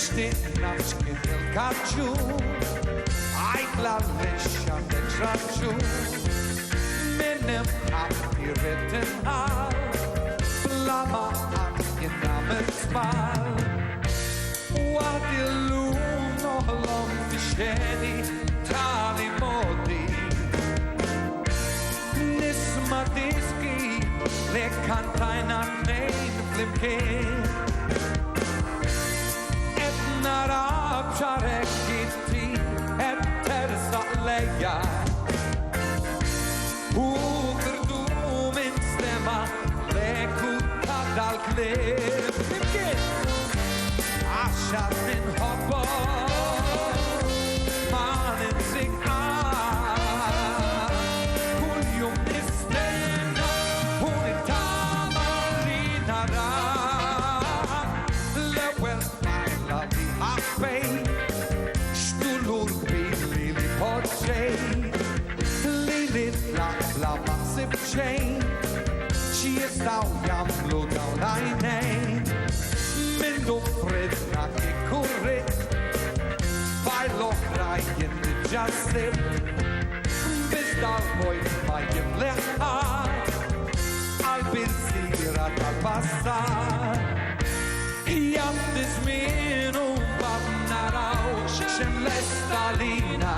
Nishtiq nafx kien il-kaċċu Għajtla l-lexxa t-traċċu Minnem ħafni rittinħal Bla ma ħadd kien namel żball Waħd illum noħlom fi xeni tali modi Nisma diski li kantajna tnejn flimkien Nara bċarek jitti et tersaq lejja U birdu minn stema leku ta' dal-klib Imkien Għaxar minn hobbo ma ninsik Kull jum nistenna u nittama li nara L-ewel Ħaffej, xtullur kbir li poġġej Li nitlaq bla ma nsib xejn Xi jistaw jamlu dawn għajnejn Minnu fridna kieku rrid Fajl l-oħra jien diġà sibt Bizda l-vojt ma jimleħ ħadd Għal-birsira tal-passat Jgħat iż-żmien u mbagħad naraw xem lesta lina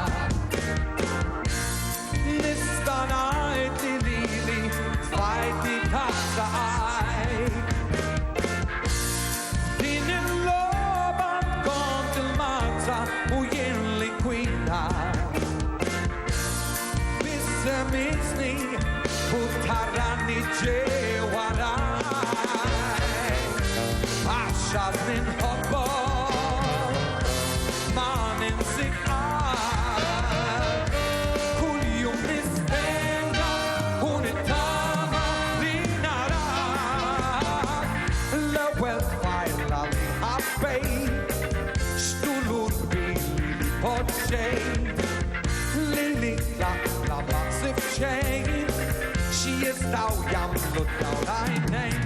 Nista' ngħid lili tfajti taħt Din il-logħba kont il-mazza u jien l-inkwina Bissemiżni u tarrani ġej waraj Għaxar minn hobbo ma ninsik Kull jum nistenna u nittama li narak L-ewel tfajla li ħabbej Xtullur kbir li poġġej Li nitlaq la ma nsib xejn Xi jistaw jamlu dawn għajnejn